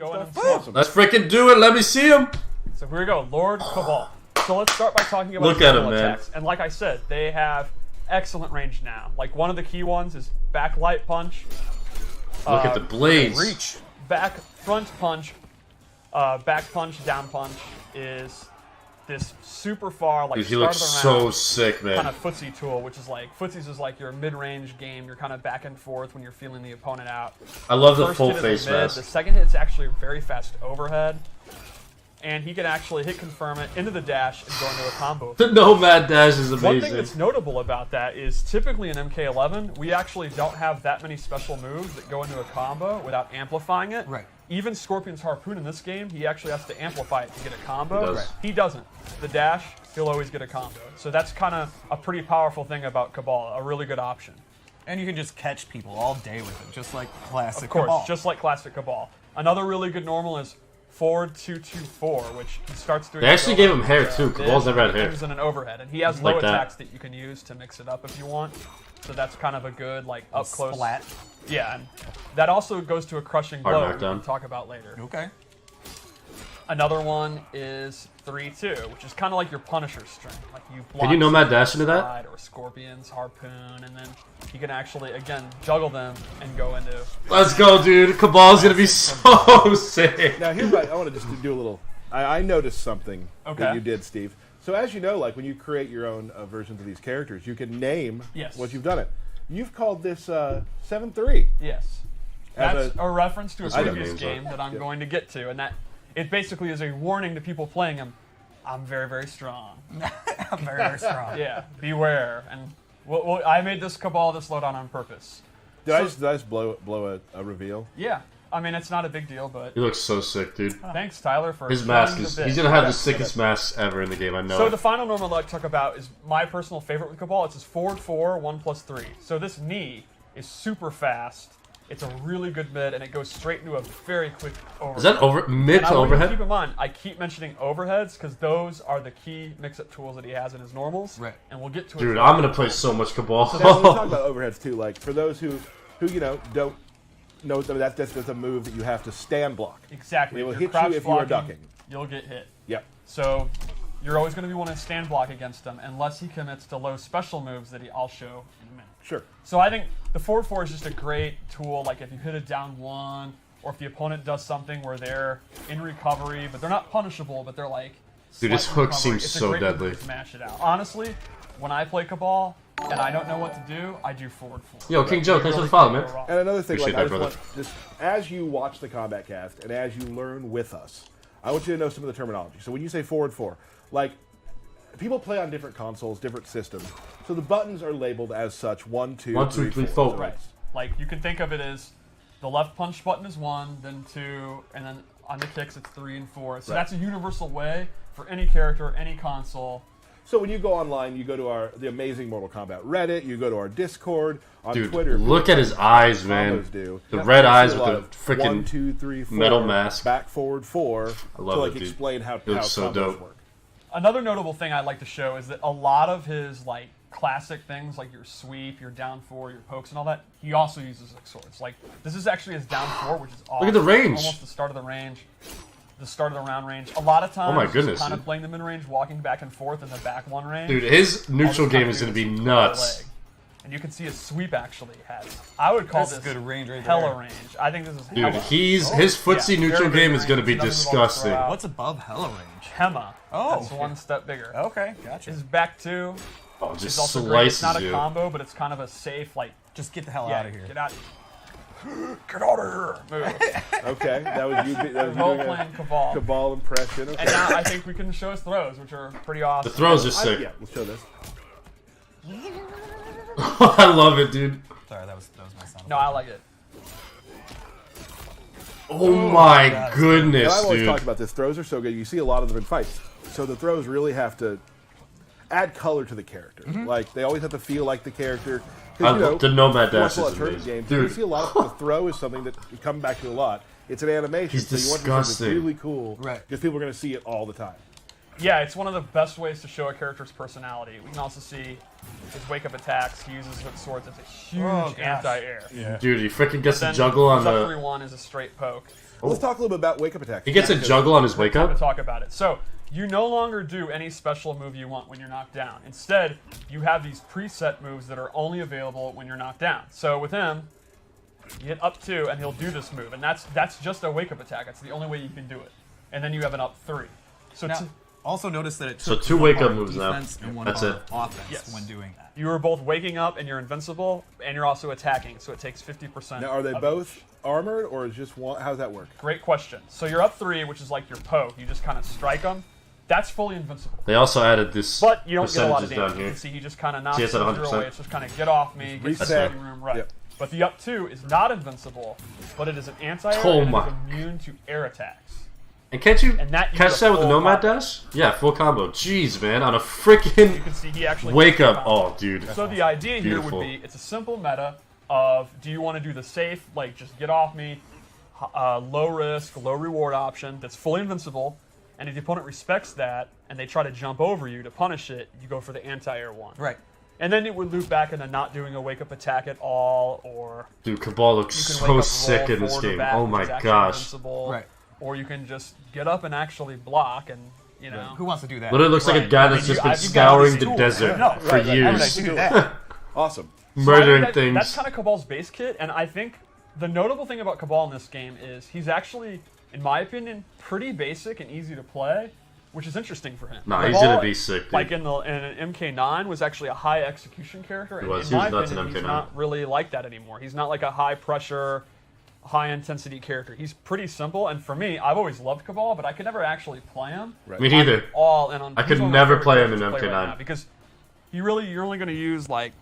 go in and Awesome. Let's freaking do it. Let me see him. So here we go, Lord Kabal. So let's start by talking about Look at him, attacks. man. And like I said, they have excellent range now. Like one of the key ones is backlight punch. Look at the blades. Reach. Back front punch, back punch, down punch is this super far like Dude, he start looks of the so round sick, man. kind of footsie tool, which is like footsies is like your mid-range game. You're kind of back and forth when you're feeling the opponent out. I love the First full hit is face a mid, mask. The second hit's actually very fast overhead, and he can actually hit confirm it into the dash and go into a combo. The Nomad dash is amazing. One thing that's notable about that is typically in MK11, we actually don't have that many special moves that go into a combo without amplifying it. Right. Even Scorpion's Harpoon in this game, he actually has to amplify it to get a combo. He does. Right. He doesn't. The dash, he'll always get a combo. So that's kind of a pretty powerful thing about Kabal, a really good option. And you can just catch people all day with it, just like classic Of course, Kabal. just like classic Kabal. Another really good normal is forward 224, which he starts doing. They actually gave him hair too. Kabal's never had hair. Ends in an overhead, and he has Like low that. attacks that you can use to mix it up if you want. So that's kind of a good like up close. Splat. Yeah, and that also goes to a crushing Hard blow. We knockdown. can talk about later. Okay. Another one is 3-2, which is kind of like your Punisher string. Like you block Can you Nomad dash into that? slide or Scorpion's Harpoon, and then you can actually again juggle them and go into. Let's go, dude. Kabal's gonna be so sick. Now, here's what I want to just do a little. I noticed something Okay. that you did, Steve. So as you know, like when you create your own versions of these characters, you can name Yes. once you've done it. You've called this 7-3. Yes. As That's a reference to a That's what it previous means, game huh? that I'm going to get to, and that it basically is a warning to people playing them. I'm very, very strong. I'm very, very strong. Yeah, beware. And I made this Kabal this loadout on purpose. Did I just blow a reveal? Yeah, I mean it's not a big deal, but He looks so sick, dude. thanks Tyler for His showing mask the is. bit. He's gonna have the sickest mask ever in the game. I know. So it. the final normal I'd like to talk about is my personal favorite with Kabal. It's his forward 4, 1+3. So this knee is super fast. It's a really good mid, and it goes straight into a very quick overhead. Is that mid And to I want you to overhead? keep in mind, I keep mentioning overheads because those are the key mix-up tools that he has in his normals. Right. And we'll get to it. Dude, I'm gonna play so much Kabal. Now, when we talk about overheads too, like for those who you know don't know, that's a move that you have to stand block. Exactly. It will If hit you're you crouch if you are blocking, ducking. You'll get hit. Yep. So you're always going to be wanting to stand block against him unless he commits to low special moves that I'll show in a minute. Sure. So I think the forward 4 is just a great tool. Like if you hit it down 1, or if the opponent does something where they're in recovery, but they're not punishable, but they're like. Dude, his slight hook recovery, seems it's a so great move deadly. to Smash it out. Honestly, when I play Kabal and I don't know what to do, I do forward 4. Yo, King Joe, You thanks for really the follow, can't man. go wrong. And another thing, Appreciate like I that, just want, just as you watch the Combat Cast and as you learn with us, I want you to know some of the terminology. So when you say forward 4, like people play on different consoles, different systems, so the buttons are labeled as such 1, 2, 1, 2, 3, 4. Right. Like you can think of it as the left punch button is 1, then 2, and then on the kicks it's 3 and 4. So Right. that's a universal way for any character, any console. So when you go online, you go to the amazing Mortal Kombat Reddit, you go to our Discord, on Dude, Twitter. look at his eyes, man. combos do. The Yep. red You eyes see a with lot the of freaking 1, 2, 3, 4, metal mask. back, forward, 4. I love to like it, dude. explain how looks so combos dope. work. Another notable thing I'd like to show is that a lot of his like classic things, like your sweep, your down 4, your pokes, and all that, he also uses like swords. Like this is actually his down 4, which is awesome. Look at the range. Almost the start of the range. The start of the round range. A lot of times, Oh my goodness, kind of dude. playing the mid range, walking back and forth in the back 1 range. Dude, his All neutral this time game is to gonna do be is nuts. leg. And you can see his sweep actually has. I would call That's this good range right hella there. range. I think this is Dude, hella. his footsie Yeah, neutral very big game is gonna range. be Another move I'll disgusting. throw out. What's above hella range? Hema. Oh, That's okay. one step bigger. Okay, gotcha. His back 2 Oh, is just also great. It's not slices a you. combo, but it's kind of a safe, like, Just get the hell yeah, out of here. get out. Get out of here. Move. Okay, that was you. That was you Role doing playing a Kabal. Cabal impression. Okay. And now I think we can show his throws, which are pretty awesome. The throws are sick. Yeah, let's show this. I love it, dude. Sorry, that was my sound. No, I like it. Oh my And goodness, I've always dude. talked about this. Throws are so good. You see a lot of them in fights. So the throws really have to add color to the character. Like they always have to feel like the character. 'Cause, you know, The Nomad dash martial is arts tournament amazing. games, you Dude, see a lot of the throw is something that you come back to a lot. It's an animation, He's so you want something that's disgusting. really cool, Right. Because people are going to see it all the time. Yeah, it's one of the best ways to show a character's personality. We can also see his wake-up attacks. He uses his swords as a huge Oh, gosh. anti-air. Yeah. dude, he freaking gets the Then juggle on his up the. 3-1 is a straight poke. Let's talk a little bit about wake up attacks. He gets a juggle on his wake Time to up. talk about it. So you no longer do any special move you want when you're knocked down. Instead, you have these preset moves that are only available when you're knocked down. So with him, you hit up 2, and he'll do this move, and that's just a wake up attack. That's the only way you can do it. And then you have an up 3. So Now, also notice that it So took 2 one wake bar up of moves now. defense and one That's bar it. of offense Yes. when doing that. you are both waking up, and you're invincible, and you're also attacking. So it takes 50%. Now, are they of both armored, or is just one? How does that work? Great question. So you're up 3, which is like your poke. You just kind of strike them. That's fully invincible. They also added this But you don't get a lot of percentages damage. down You here. can see he just kind of knocks See, the it's at 0 away. 100%. It's just kind of get off me, get the reset. saving room right. Yep. But the up 2 is not invincible, but it is an anti-air Oh and it my. is immune to air attacks. And can't you And that catch uses that a with the full Nomad combo. dash? Yeah, full combo. Jeez, man, on a You freaking can see he actually wake gets the up. combo. Oh, dude. So the idea here Beautiful. would be, it's a simple meta of, do you want to do the safe, like just get off me, low risk, low reward option that's fully invincible, and if the opponent respects that and they try to jump over you to punish it, you go for the anti-air one. Right. And then it would loop back into not doing a wake up attack at all, or Dude, Kabal looks you can so wake up, sick roll in this forward or game. back, Oh which my is actually gosh. invincible. Right. Or you can just get up and actually block, and you know. Who wants to do that? Literally looks like a Right. guy I that's mean, just you- been I've got scouring these the tools. desert No, for right, like, How did I years. do that? Awesome. Murdering That's things. kind of Kabal's base kit, and I think the notable thing about Kabal in this game is he's actually, in my opinion, pretty basic and easy to play, which is interesting for him. Nah, he's Kabal, gonna be sick, dude. Like in an MK9 was actually a high execution character, and was. in He my was nuts in opinion, he's MK9. not really like that anymore. He's not like a high pressure, high intensity character. He's pretty simple, and for me, I've always loved Kabal, but I could never actually play him. Right. Me neither. All in on. I he's could one of my never favorite play him characters in to play MK9. right now because you're only going to use like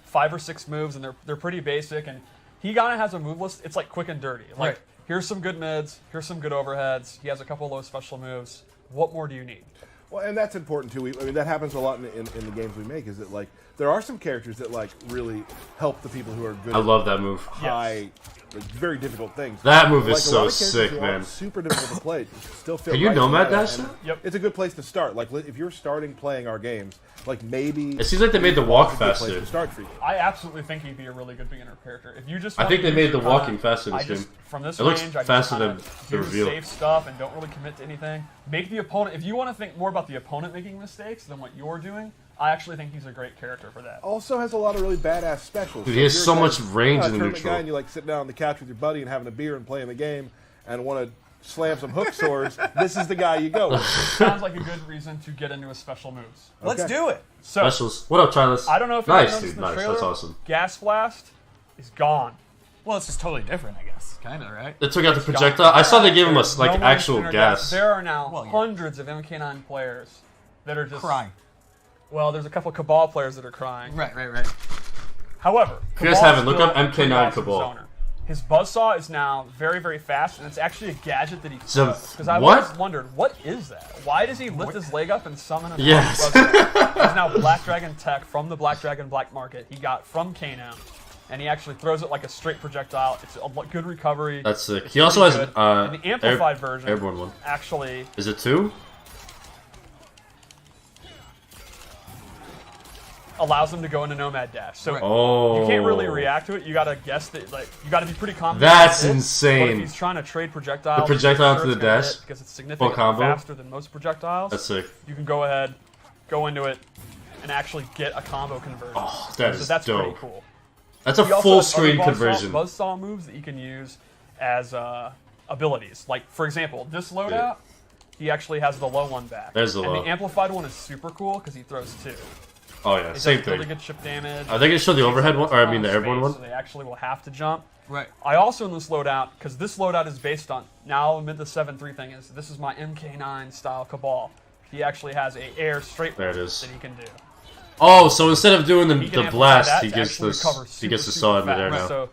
5 or 6 moves, and they're pretty basic. And he kind of has a move list. It's like quick and dirty. Like Right. here's some good mids, here's some good overheads. He has a couple low special moves. What more do you need? Well, and that's important too. I mean, that happens a lot in the games we make. Is that like there are some characters that like really help the people who are good. I at love that move. high, like, very difficult things. That move Like, is a lot so of characters sick, who man. aren't super difficult to play. Still feel. Can you right Nomad for meta, dash and that? Yep. It's a good place to start. Like if you're starting playing our games, like maybe It seems like they made the walk it's a good place faster. to start for you. I absolutely think he'd be a really good beginner character. If you just I want think to they use made the your walking kinda- faster in I this just, game. from this It looks range, I faster just than kinda the do reveal. safe stuff and don't really commit to anything. Make the opponent. If you want to think more about the opponent making mistakes than what you're doing, I actually think he's a great character for that. Also has a lot of really badass specials. Dude, he has if you're so a guy- much range in the tournament neutral. guy and you like sitting down on the couch with your buddy and having a beer and playing the game and want to slam some hook swords, this is the guy you go with. Sounds like a good reason to get into his special moves. Let's Okay. do it. So Specials. What up, Charles? I don't know if you Nice, noticed dude. in the Nice. trailer. That's awesome. Gas Blast is gone. Well, it's just totally different, I guess. Kind of, right? They took out the projectile. I saw they gave him a like No more actual spinner gas. There are now Well, yeah. hundreds of MK9 players that are just Crying. Well, there's a couple Cabal players that are crying. Right. However, If you guys Kabal's haven't, look still up a MK9 pretty awesome Kabal. zoner. His buzzsaw is now very, very fast, and it's actually a gadget that he So, because I've what? always wondered, what is that? Why does he lift his leg up and summon a Yes. buzzsaw? He's now Black Dragon tech from the Black Dragon Black Market. He got from Kano, and he actually throws it like a straight projectile. It's a good recovery. That's sick. He also has Pretty good. And the amplified version airborne one. actually Is it 2? allows him to go into Nomad Dash. So Right. Oh. you can't really react to it. You gotta guess that, like, you gotta be pretty confident. That's it hits. insane. But if he's trying to trade projectiles, The projectile sure to it's the gonna dash? hit because it's significantly combo? faster than most projectiles. That's sick. You can go ahead, go into it, and actually get a combo conversion. Oh, that so is that's pretty dope. cool. That's a He also full has other screen conversion. buzzsaw moves that you can use as abilities. Like, for example, this loadout, he actually has the low one back. There's the and low. the amplified one is super cool because he throws 2. Oh yeah, It same does really thing. good chip damage. Are they gonna show the overhead one, or I mean the airborne one? So they actually will have to jump. Right. I also in this loadout, because this loadout is based on, now I'll admit the 7-3 thing is, this is my MK9 style Kabal. He actually has a air straight There it one is. that he can do. Oh, so instead of doing He the can amplify blast, that he to gets actually this. cover He gets super, to saw in super midair fast. now. So,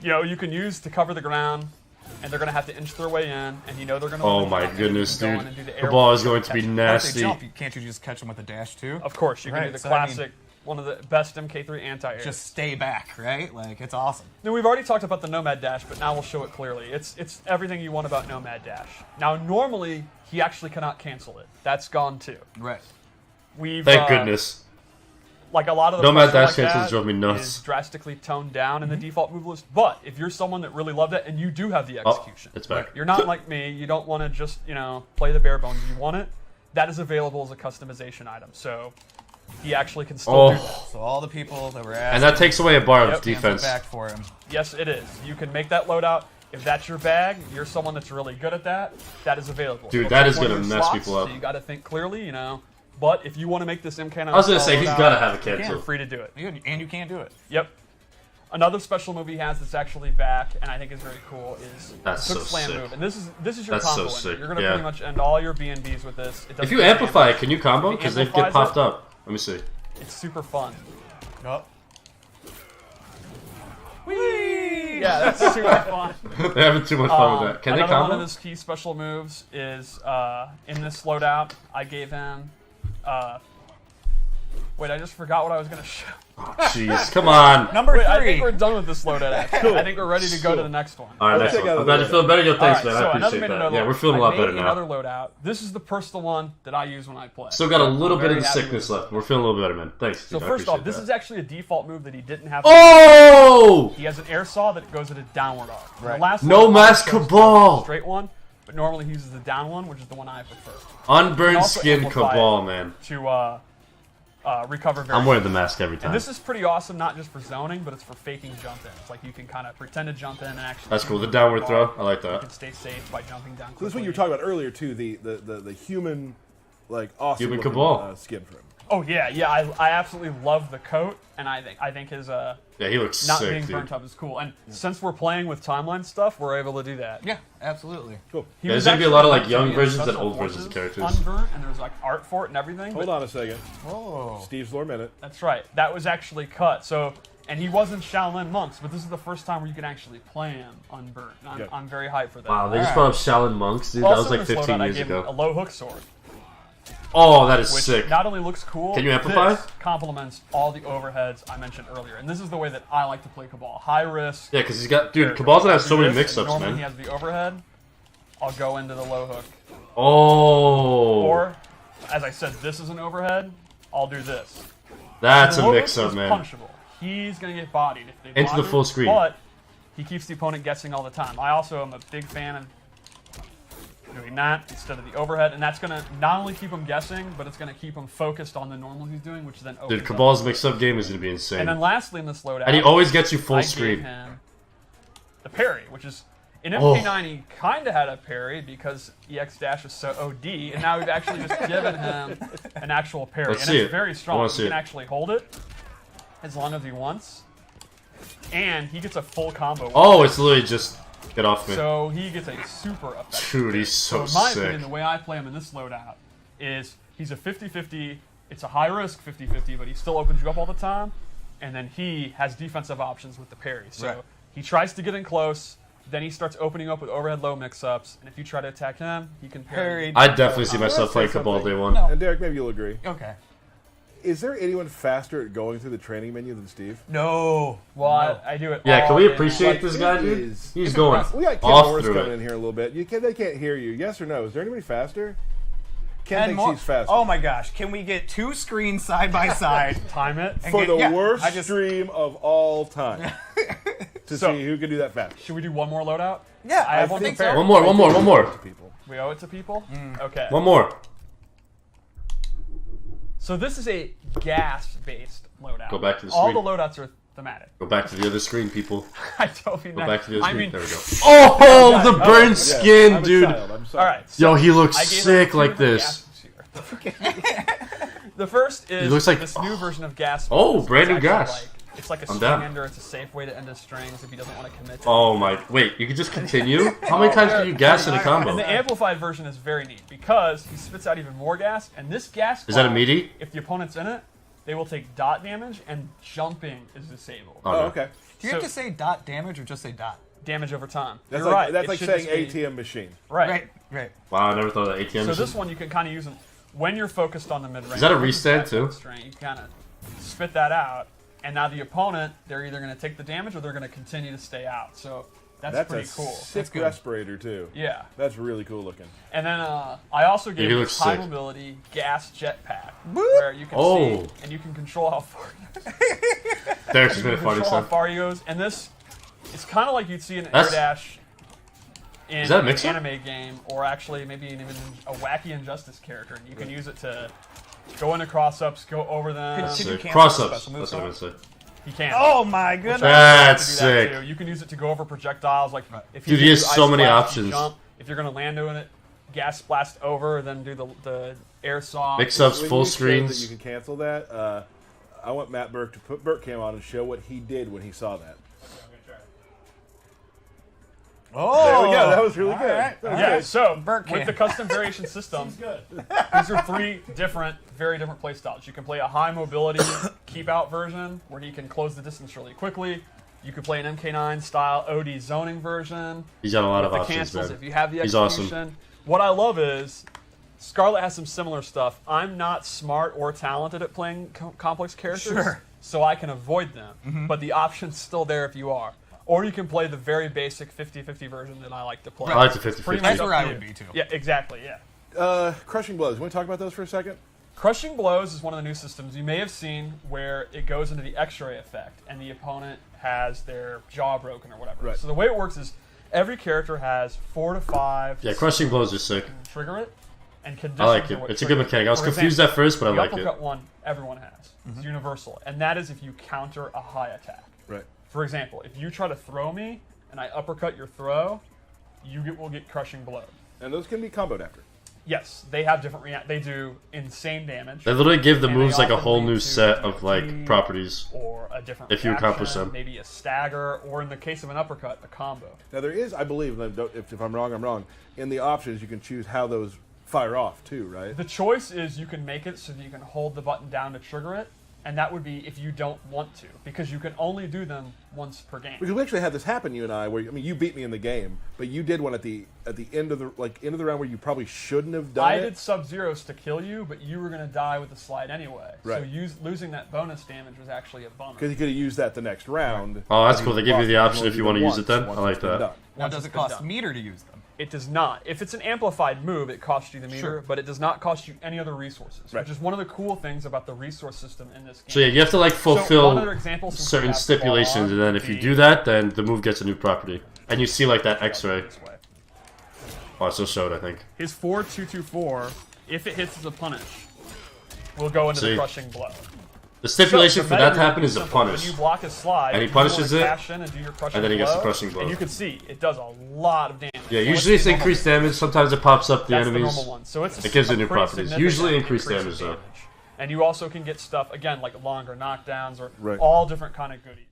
you know, you can use to cover the ground, and they're going to have to inch their way in, and you know they're going to Oh my goodness, dude! The The ball is going to be If they nasty. jump, can't you just catch them with a dash too? Of course, you can do Right, the so I mean- classic, one of the best MK3 anti-air. Just stay back, right? Like, it's awesome. Now, we've already talked about the Nomad Dash, but now we'll show it clearly. It's everything you want about Nomad Dash. Now, normally, he actually cannot cancel it. That's gone too. Right. We've Thank goodness. like a lot of the Nomad special dash like cancels that drove me nuts. is drastically toned down in the default move list. But if you're someone that really loved it and you do have the execution, it's back. You're not like me. You don't want to just play the bare bones. You want it. That is available as a customization item. So he actually can still do that. So all the people that were asking, And that takes away a bar of Yep. defense. back for him. Yes, it is. You can make that loadout. If that's your bag, you're someone that's really good at that. That is available. Dude, It'll that take is one of gonna your mess slots, people up. So you got to think clearly, But if you want to make this MK9 I was gonna say he's loadout, gotta have a you're cancel. free to do it. And you can't do it. Yep. Another special move he has that's actually back, and I think is very cool, is That's Quick so Slam sick. move. And this is your That's combo. so ender. sick, You're gonna yeah. pretty much end all your B&Bs with this. It If doesn't you do amplify damage. it, can you combo? If he Because they get amplifies popped it, up. Let me see. It's super fun. Oh. Whee! Yeah, that's super fun. They're having too much fun with that. Can they Another one combo? of his key special moves is in this loadout. I gave him. Wait, I just forgot what I was gonna show. Jeez, come on. Number Wait, 3. I think we're done with this loadout. Actually, I think we're ready to go to the next one. All right, next check one. out I'm glad the you're feeling better. Yo, thanks, All right, man. so I another appreciate minute that. of Yeah, we're feeling a lot better now. Another loadout. This is the personal one that I use when I play. Still got a little I'm bit of very the happy sickness with left. We're feeling a little better, man. Thanks. So dude. I first off, appreciate this that. is actually a default move that he didn't have. Oh! He has an air saw that goes at a downward arc. Right. The last No one mask goes Cabal! straight one, but normally he uses the down one, which is the one I prefer Unburned also skin amplify Cabal, it. man. to recover very. I'm wearing the mask every time. And this is pretty awesome, not just for zoning, but it's for faking jump ins. Like you can kind of pretend to jump in and actually. That's cool. The shoot downward the throw. ball. I like You that. can stay safe by jumping down. So this is what quickly. you were talking about earlier too. The human, like awesome Human looking, Cabal. skin for him. Oh yeah. I absolutely love the coat, and I think his Yeah, he looks not sick, being dude. burnt up is cool. And since we're playing with timeline stuff, we're able to do that. Yeah, absolutely. Cool. He Yeah, was there's gonna be a actually lot of, like, meant to young be in versions and Special old versions of Forces characters. Unburnt, and there's like art for it and everything. Hold but on a second. Oh. Steve's lore minute. That's right. That was actually cut. So, and he wasn't Shaolin monks, but this is the first time where you can actually play him unburnt. And Good. I'm very hyped for that. Wow, they just Alright. brought up Shaolin monks, dude. That Also was like in this 15 loadout, years I gave him a ago. low hook sword, Oh, that is which sick. not only looks cool, Can you amplify? this complements all the overheads I mentioned earlier. And this is the way that I like to play Cabal. High risk. Yeah, because he's got... Dude, Cabal's gonna have so many risk, mix-ups, normally he man. has the overhead. I'll go into the low hook. Oh! Or, as I said, this is an overhead. I'll do this. That's The a low hook mix-up, is man. punchable. He's going to get bodied if they Into the block full it, screen. But he keeps the opponent guessing all the time. I also am a big fan of doing that instead of the overhead, and that's going to not only keep him guessing, but it's going to keep him focused on the normal he's doing, which then opens Dude, up. Cabal's mix-up game is gonna be insane. And then lastly in this loadout, And he always gets you full I screen. gave him the parry, which is in Oh. MK9 he kind of had a parry because EX dash is so OD, and now we've actually just given him an actual parry, Let's and see it's it. very I strong. wanna He see can it. actually hold it as long as he wants, and he gets a full combo. with Oh, it. it's literally just... Get off me. So he gets a super effective. Dude, parry. he's so in my sick. opinion, the way I play him in this loadout is he's a 50-50. It's a high risk 50-50, but he still opens you up all the time. And then he has defensive options with the parry. So Right. he tries to get in close. Then he starts opening up with overhead low mix-ups. And if you try to attack him, he can parry. Parried. I definitely see myself Can I playing say Cabal something? day one. No. And Derek, maybe you'll agree. Okay. Is there anyone faster at going through the training menu than Steve? No. Well, I do it Yeah, all can we day appreciate long. this guy, it dude? is- He's going We got Ken off Morris through coming it. in here a little bit. They can't hear you. Yes or no? Is there anybody faster? Ken And thinks more- he's faster. Oh my gosh! Can we get 2 screens side by side? Time it. And For get- the yeah, worst I just- stream of all time. To So- see who can do that fast. Should we do one more loadout? Yeah, I have one think prepared. so. One more. People. We owe it to people? Okay. One more. So this is a gas-based loadout. Go back to the All screen. the loadouts are thematic. Go back to the other screen, people. I don't mean Go that. back to the other I screen. mean, There we go. Oh, the burnt Yeah, skin, I'm a dude. child, I'm sorry. all right. So Yo, he I looks gave him sick two like different this. gases here. The first is He looks like- this new version of gas. Oh, It's brand new actually gas. It's like a I'm string down. ender. It's a safe way to end his strings if he doesn't want to commit to Oh my! Wait, you can just continue? How many times can you gas in a And the combo? amplified version is very neat because he spits out even more gas, and this gas Is that a cloud, meaty? If the opponent's in it, they will take dot damage, and jumping is disabled. Oh, no. okay. Do you have So- to say dot damage or just say dot? Damage over time. That's You're like right. that's It like should saying just be- ATM machine. Right. Right. Wow, I never thought of that ATM. So machine. this one you can kind of use when you're focused on the mid range. Is that a restand, too? String, you kind of spit that out, and now the opponent, they're either going to take the damage or they're going to continue to stay out. So That's pretty a cool. sick good. respirator too. Yeah. That's really cool looking. And then I also gave he you looks high sick. mobility gas jetpack, where you can see and you can control how far. Derek's just gonna funny Control how stuff. far he goes, and this is kind of like you'd see an air dash in that a an mix-up? anime game, or actually maybe even a wacky Injustice character, and you can use it to go into cross-ups, go over them. Could you cancel Cross-ups. special moves That's what I'm gonna say. He can. Oh my goodness! That's to do that sick. too. You can use it to go over projectiles. Like if Dude, you he has do so ice many blast, you options. Jump. If you're gonna land doing it, gas blast over, then do the airsoft. Mix-ups, When full you said screens. that you can cancel that. I want Matt Burke to put Burke Cam on and show what he did when he saw that. Oh, There we go. That was really good. right. That was Yeah, good. so Burke with can. the custom variation system, these are three very different play styles. You can play a high mobility keep out version where he can close the distance really quickly. You could play an MK9 style OD zoning version. He's got a lot of The options, cancels man. if you have the He's execution. awesome. What I love is Scarlet has some similar stuff. I'm not smart or talented at playing complex characters, Sure. so I can avoid them. But the option's still there if you are. Or you can play the very basic 50-50 version that I like to play. I like the Pretty 50-50. much That's up where I to would you. be too. Yeah, exactly, yeah. Crushing blows. You want to talk about those for a second? Crushing Blows is one of the new systems you may have seen where it goes into the X-ray effect and the opponent has their jaw broken or whatever. Right. So the way it works is every character has 4 to 5 Yeah, crushing blows are sick. trigger it and conditions I like are it. what It's a trigger good mechanic. I was For confused example, at first, but I the like uppercut it. one everyone has. It's universal. And that is if you counter a high attack. Right. For example, if you try to throw me and I uppercut your throw, will get Crushing Blow. And those can be comboed after. Yes, they have different they do insane damage. They literally give the And moves they like a often whole lead new to set of DP like properties. or a different if you reaction, accomplish them. maybe a stagger, or in the case of an uppercut, a combo. Now there is, I believe, and if I'm wrong, I'm wrong. In the options, you can choose how those fire off too, right? The choice is you can make it so that you can hold the button down to trigger it, and that would be if you don't want to, because you can only do them once per game. Because we actually had this happen, you and I, where you beat me in the game, but you did one at the end of the end of the round where you probably shouldn't have done I it. did Sub-Zeros to kill you, but you were going to die with the slide anyway. Right. So losing that bonus damage was actually a bummer. Because you could have used that the next round. Oh, that's cool. They give you the option if you want to use once, it then. I once like it's been that. done. Now, Once does it's it been cost done. meter to use them? It does not. If it's an amplified move, it costs you the meter, Sure. but it does not cost you any other resources, Right. which is one of the cool things about the resource system in this game. So yeah, you have to like So fulfill one other example, since we certain have stipulations, Kabal and then if you be- do that, then the move gets a new property. And you see like that X-ray. This way. Oh, it's still showed, I think. His 4-2-2-4, if it hits as a punish, will go into the See. Crushing Blow. The stipulation So, for the that meta to happen really is a simple. When punish. you block his slide, And he you wanna punishes it, cash in and do your Crushing and then he gets the Blow, Crushing Blow. And you can see it does a lot of damage. Yeah, So usually it's the normal- increased damage. Sometimes it pops up the That's enemies. the normal one. So it's It gives a it new pretty properties. significant Usually increased increase damage, in though. And you also can get stuff again like longer knockdowns or Right. all different kind of goodies.